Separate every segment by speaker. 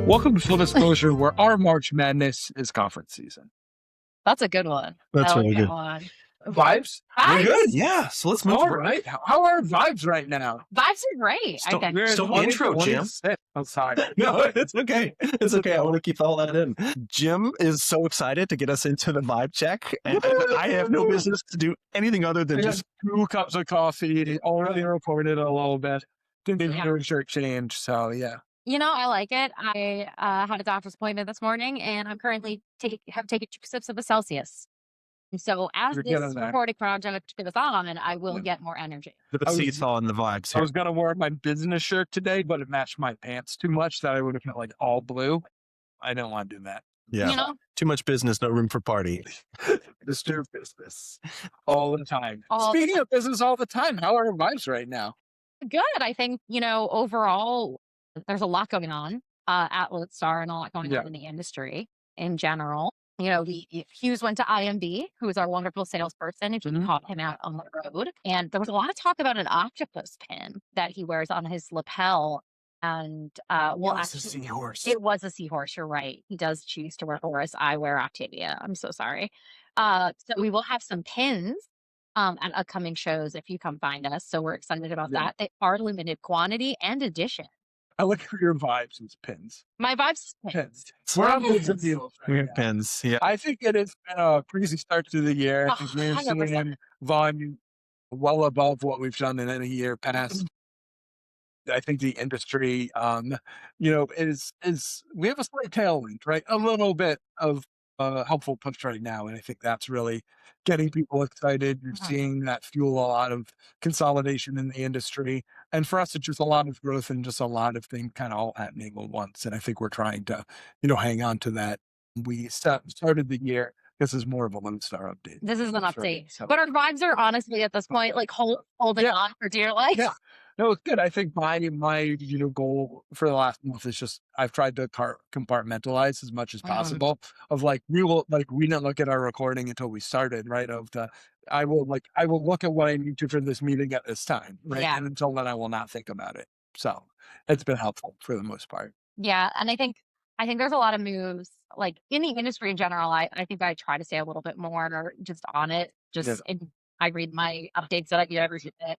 Speaker 1: Welcome to Full Disclosure, where our March Madness is conference season.
Speaker 2: That's a good one.
Speaker 3: That's really good.
Speaker 2: One.
Speaker 1: Vibes?
Speaker 3: We're
Speaker 2: Vibes?
Speaker 3: good. Yeah. So let's move.
Speaker 1: All right. How are vibes right now?
Speaker 2: Vibes are great. I think.
Speaker 1: We're in
Speaker 3: So intro, Jim.
Speaker 1: 2026. I'm sorry.
Speaker 3: No, it's okay. It's okay. I want to keep all that in. Jim is so excited to get us into the vibe check, and I have no business to do anything other than
Speaker 1: I got
Speaker 3: just
Speaker 1: 2 cups of coffee, already recorded a little bit. Didn't even do a shirt change, so yeah.
Speaker 2: You know, I like it. I had a doctor's appointment this morning, and I'm currently have taken 2 sips of a Celsius. And so as
Speaker 1: You're
Speaker 2: this
Speaker 1: getting there.
Speaker 2: recording project goes on, I will get more energy.
Speaker 3: the seats all in the vibes
Speaker 1: I
Speaker 3: here.
Speaker 1: was gonna wear my business shirt today, but it matched my pants too much that I would have felt like all blue. I didn't want to do that.
Speaker 3: Yeah.
Speaker 2: You know,
Speaker 3: Too much business, no room for party.
Speaker 1: Disturb business all the time.
Speaker 2: All the
Speaker 1: Speaking of business all the time, how are vibes right now?
Speaker 2: good. I think, overall, there's a lot going on at Lodestar and a lot going
Speaker 1: Yeah.
Speaker 2: on in the industry in general. Hughes went to IMB, who is our wonderful salesperson, if you
Speaker 1: Mhm.
Speaker 2: caught him out on the road. And there was a lot of talk about an octopus pin that he wears on his lapel. And
Speaker 1: It's a seahorse.
Speaker 2: it was a seahorse. You're right. He does choose to wear Horus. I wear Octavia. I'm so sorry. So we will have some pins at upcoming shows if you come find us. So we're excited about
Speaker 1: Yeah.
Speaker 2: that. They are limited quantity and edition.
Speaker 1: I look for your vibes as pins.
Speaker 2: My vibes is pins.
Speaker 1: Pins. We're on pins and
Speaker 2: Pins.
Speaker 1: deals
Speaker 3: We
Speaker 1: right
Speaker 3: have
Speaker 1: now.
Speaker 3: pins. Yeah.
Speaker 1: I think it has been a crazy start to the year. I think we're
Speaker 2: 100%.
Speaker 1: seeing volume well above what we've done in any year past. I think the industry, is we have a slight tailwind, right? A little bit of helpful push right now, and I think that's really getting people excited. You're
Speaker 2: Mhm.
Speaker 1: seeing that fuel a lot of consolidation in the industry, and for us, it's just a lot of growth and just a lot of things kind of all happening at once. And I think we're trying to, hang on to that. We started the year. This is more of a Lone Star update.
Speaker 2: This is an
Speaker 1: Sure.
Speaker 2: update.
Speaker 1: So-
Speaker 2: But our vibes are honestly at this point like holding
Speaker 1: Yeah.
Speaker 2: on for dear life.
Speaker 1: Yeah. No, it's good. I think my goal for the last month is just I've tried to compartmentalize as much as possible. Of we didn't look at our recording until we started, right? I will look at what I need to for this meeting at this time, right?
Speaker 2: Yeah.
Speaker 1: And until then, I will not think about it. So it's been helpful for the most part.
Speaker 2: Yeah. And I think there's a lot of moves like in the industry in general. I think I try to stay a little bit more just on it. I read my updates that I get every day.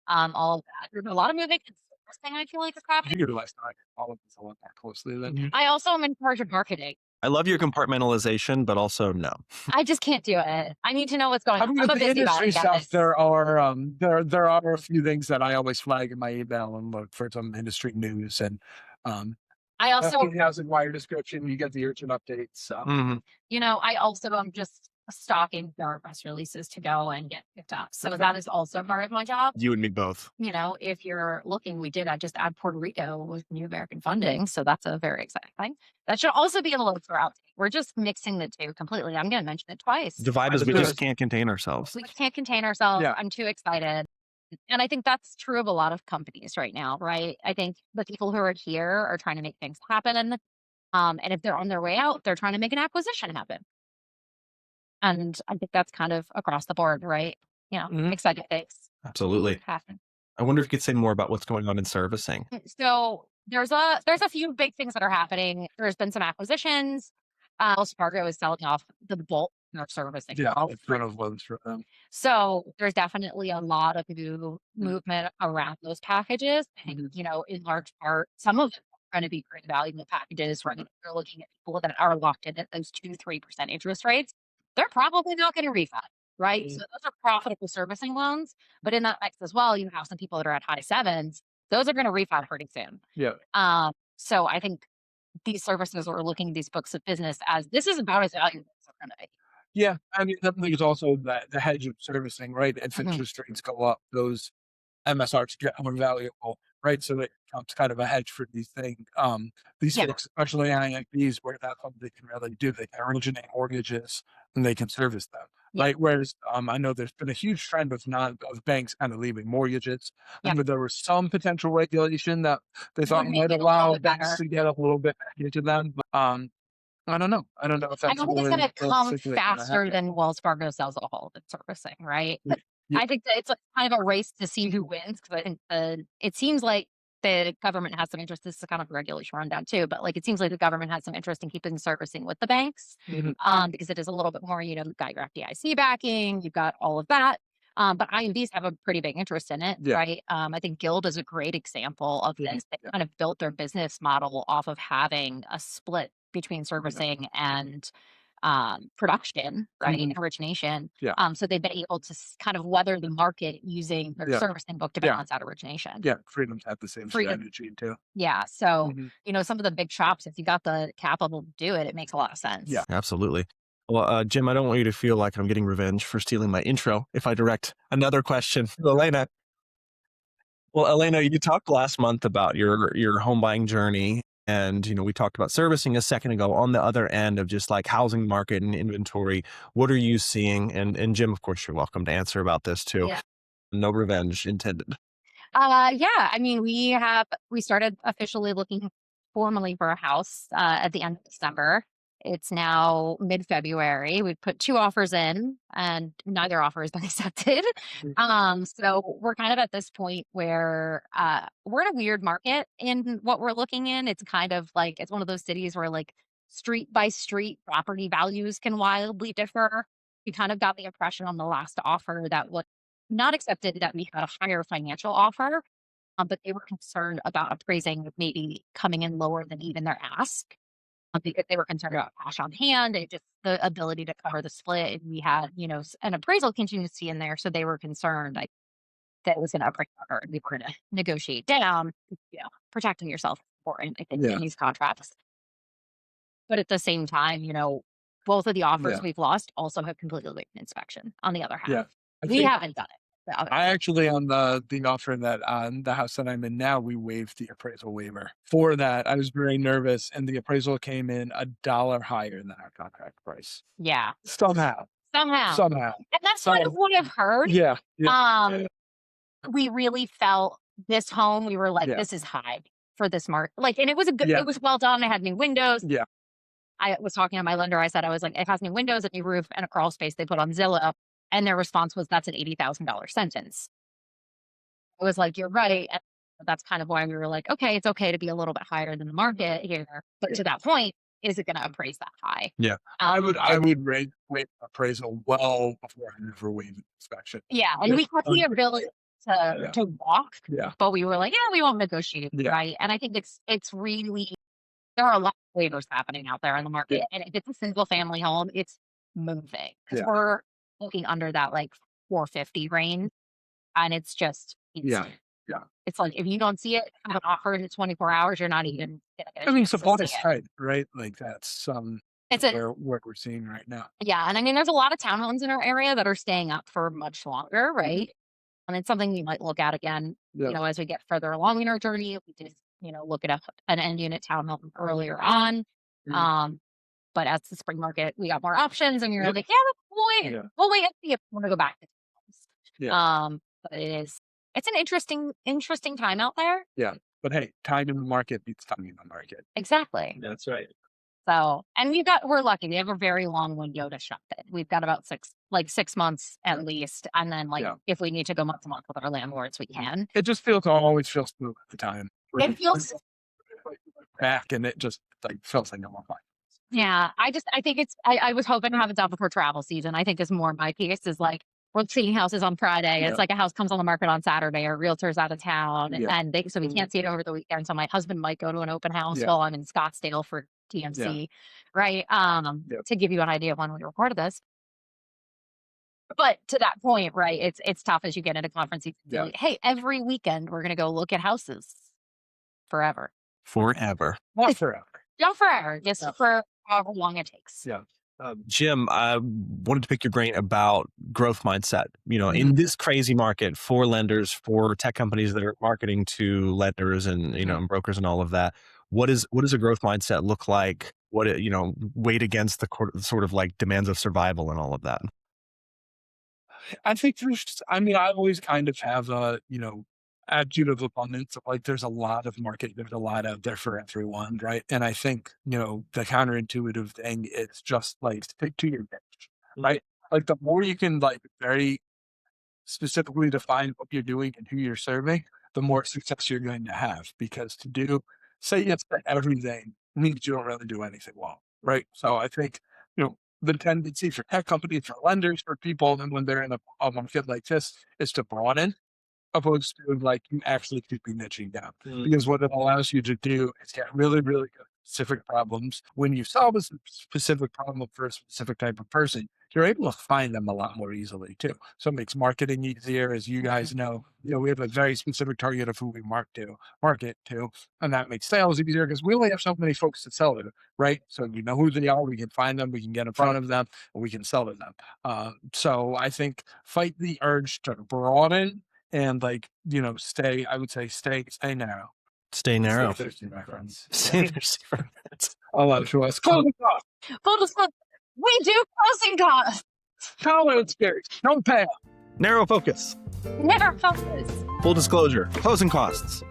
Speaker 2: All of that. There's a lot of moving. It's the first thing I feel like is happening.
Speaker 1: You realize I all of this a lot more closely than
Speaker 2: I also am in charge of marketing.
Speaker 3: I love your compartmentalization, but also no.
Speaker 2: I just can't do it. I need to know what's going
Speaker 1: I
Speaker 2: on.
Speaker 1: mean,
Speaker 2: I'm a
Speaker 1: with the
Speaker 2: busy
Speaker 1: industry
Speaker 2: body,
Speaker 1: stuff,
Speaker 2: guys.
Speaker 1: there are a few things that I always flag in my email and look for some industry news. And
Speaker 2: I also,
Speaker 1: housing wire description, you get the urgent updates. So.
Speaker 3: Mhm.
Speaker 2: I also am just stalking our press releases to go and get picked up. So that is also part of my job.
Speaker 3: You and me both.
Speaker 2: If you're looking, I just add Puerto Rico with new American funding. So that's a very exciting thing. That should also be in the Lodestar outtake. We're just mixing the two completely. I'm going to mention it twice.
Speaker 3: The vibe is we just can't contain ourselves.
Speaker 2: We can't contain ourselves.
Speaker 1: Yeah.
Speaker 2: I'm too excited. And I think that's true of a lot of companies right now, right? I think the people who are here are trying to make things happen. And if they're on their way out, they're trying to make an acquisition happen. And I think that's kind of across the board, right?
Speaker 1: Mhm.
Speaker 2: Exciting things
Speaker 3: Absolutely.
Speaker 2: happen.
Speaker 3: I wonder if you could say more about what's going on in servicing.
Speaker 2: So there's a few big things that are happening. There's been some acquisitions. Wells Fargo is selling off the bulk of their servicing.
Speaker 1: Yeah, it's one of those for them.
Speaker 2: So there's definitely a lot of new movement around those packages. And, in large part, some of them are going to be great valuable packages, right? They're looking at people that are locked in at those 2-3% interest rates. They're probably not going to refi, right? So those are profitable servicing loans. But in that mix as well, you have some people that are at high 7s. Those are going to refi pretty soon.
Speaker 1: Yeah.
Speaker 2: So I think these services are looking at these books of business as this is about as valuable as they're going to be.
Speaker 1: Yeah. I mean, I think it's also the hedge of servicing, right? If
Speaker 2: Mhm.
Speaker 1: interest rates go up, those MSRs get more valuable, right? So it becomes kind of a hedge for these things. These
Speaker 2: Yeah.
Speaker 1: folks, especially IMBs, where that's what they can really do. They can originate mortgages and they can service them,
Speaker 2: Yeah.
Speaker 1: right? Whereas I know there's been a huge trend of banks kind of leaving mortgages.
Speaker 2: Yeah.
Speaker 1: And there was some potential regulation that they thought
Speaker 2: Would make
Speaker 1: might
Speaker 2: it a
Speaker 1: allow
Speaker 2: little bit
Speaker 1: banks
Speaker 2: better.
Speaker 1: to get a little bit back into them. But I don't know. I don't know if
Speaker 2: I
Speaker 1: that's
Speaker 2: don't think it's
Speaker 1: really
Speaker 2: going to come
Speaker 1: realistically gonna
Speaker 2: faster
Speaker 1: happen.
Speaker 2: than Wells Fargo sells a whole in servicing, right?
Speaker 1: Yeah.
Speaker 2: I think that it's kind of a race to see who wins because I think it seems like the government has some interest. This is kind of a regulation rundown too, but like it seems like the government has some interest in keeping servicing with the banks, because it is a little bit more. You've got your FDIC backing, you've got all of that. But IMBs have a pretty big interest in it,
Speaker 1: Yeah.
Speaker 2: right? I think Guild is a great example of this. They kind of built their business model off of having a split between servicing and production, right? Origination.
Speaker 1: Yeah.
Speaker 2: So they've been able to kind of weather the market using their servicing book to balance out origination.
Speaker 1: Yeah, Freedom's had the same
Speaker 2: Freedom.
Speaker 1: strategy too.
Speaker 2: Yeah. So, some of the big shops, if you got the capital to do it, it makes a lot of sense.
Speaker 1: Yeah.
Speaker 3: Absolutely. Well, Jim, I don't want you to feel like I'm getting revenge for stealing my intro if I direct another question for Alayna. Well, Alayna, you talked last month about your home buying journey. And, we talked about servicing a second ago. On the other end of just like housing market and inventory, what are you seeing? And Jim, of course, you're welcome to answer about this too.
Speaker 2: Yeah.
Speaker 3: No revenge intended.
Speaker 2: Yeah. I mean, we started officially looking formally for a house at the end of December. It's now mid-February. We put 2 offers in, and neither offer has been accepted. So we're kind of at this point where we're in a weird market in what we're looking in. It's kind of like it's one of those cities where like street by street property values can wildly differ. We kind of got the impression on the last offer that was not accepted that we had a higher financial offer, but they were concerned about appraising maybe coming in lower than even their ask, because they were concerned about cash on hand and just the ability to cover the split. And we had, an appraisal contingency in there. So they were concerned that it was going to appraise better and we were going to negotiate down. Protecting yourself is important, I think, in these contracts. But at the same time, both of the offers we've lost also have completely waived an inspection on the other half.
Speaker 1: Yeah.
Speaker 2: We haven't done it.
Speaker 1: I actually, on the offer that on the house that I'm in now, we waived the appraisal waiver. For that, I was very nervous, and the appraisal came in $1 higher than our contract price.
Speaker 2: Yeah.
Speaker 1: Somehow.
Speaker 2: And that's kind of what I've heard.
Speaker 1: Yeah.
Speaker 2: We really felt this home. We were like, this is high for this market. Like, and it was it was well done. It had new windows.
Speaker 1: Yeah.
Speaker 2: I was talking to my lender. I said, I was like, it has new windows, a new roof, and a crawl space they put on Zillow. And their response was, that's an $80,000 sentence. I was like, you're right. And that's kind of why we were like, okay, it's okay to be a little bit higher than the market here. But to that point, is it going to appraise that high?
Speaker 1: Yeah. I would rate appraisal well before I ever waive inspection.
Speaker 2: Yeah. And we have the ability to walk.
Speaker 1: Yeah.
Speaker 2: But we were like, we won't negotiate. Yeah. Right. And I think it's really, there are a lot of waivers happening out there in the market. Yeah. And if it's a single family home, it's moving. Because we're looking under that like 450 range, and it's just it's like if you don't see it have an offer in 24 hours, you're not even gonna get
Speaker 1: I mean, supply is tight, right? Like that's what we're seeing right now.
Speaker 2: Yeah, and I mean there's a lot of townhomes in our area that are staying up for much longer, right? And it's something we might look at again, as we get further along in our journey. We did look at an end unit townhome earlier on. But as the spring market, we got more options, and we were like, we'll wait and see if we want to go back to townhomes. But it's an interesting time out there. Yeah.
Speaker 1: But hey, time in the market beats time in the market.
Speaker 2: Exactly.
Speaker 3: That's right.
Speaker 2: So, and we're lucky. We have a very long window to shop it. We've got about 6 months at least. And then if we need to go month to month with our landlords, we can.
Speaker 1: It just always feels smooth at the time.
Speaker 2: It feels
Speaker 1: back, and it just feels like no more fun.
Speaker 2: Yeah, I think I was hoping to have it done before travel season. I think is more my piece is like we're seeing houses on Friday. It's like a house comes on the market on Saturday, or realtor's out of town, and so we can't see it over the weekend. So my husband might go to an open house while I'm in Scottsdale for TMC, right? To give you an idea of when we recorded this. But to that point, right, it's tough as you get into conference season. Like, hey, every weekend we're going to go look at houses forever.
Speaker 1: Not forever.
Speaker 2: Not forever, just for however long it takes.
Speaker 1: Yeah.
Speaker 3: Jim, I wanted to pick your brain about growth mindset. In this crazy market for lenders, for tech companies that are marketing to lenders and and brokers and all of that, what does a growth mindset look like? What weighed against the sort of like demands of survival and all of that?
Speaker 1: I think I always kind of have a attitude of abundance. Like there's a lot of market, there's a lot out there for everyone, right? And I think the counterintuitive thing is just like stick to your niche, right? Like the more you can very specifically define what you're doing and who you're serving, the more success you're going to have. Because to say yes to everything means you don't really do anything well, right? So I think, the tendency for tech companies, for lenders, for people, and when they're in a market like this, is to broaden opposed to like you actually could be niching down. Because what it allows you to do is get really, really good specific problems. When you solve a specific problem for a specific type of person, you're able to find them a lot more easily too. So it makes marketing easier, as you guys know. We have a very specific target of who we market to, and that makes sales easier because we only have so many folks to sell to, right? So you know who they are, we can find them, we can get in front of them, and we can sell to them. So I think fight the urge to broaden and I would say stay narrow.
Speaker 3: Stay narrow.
Speaker 1: Stay thirsty, my friends.
Speaker 3: Stay thirsty, my friends.
Speaker 1: I'll let you ask. Full
Speaker 2: disclosure, we do closing costs.
Speaker 1: college experience. Don't pay.
Speaker 3: Narrow focus.
Speaker 2: Never focus.
Speaker 3: Full disclosure. Closing costs.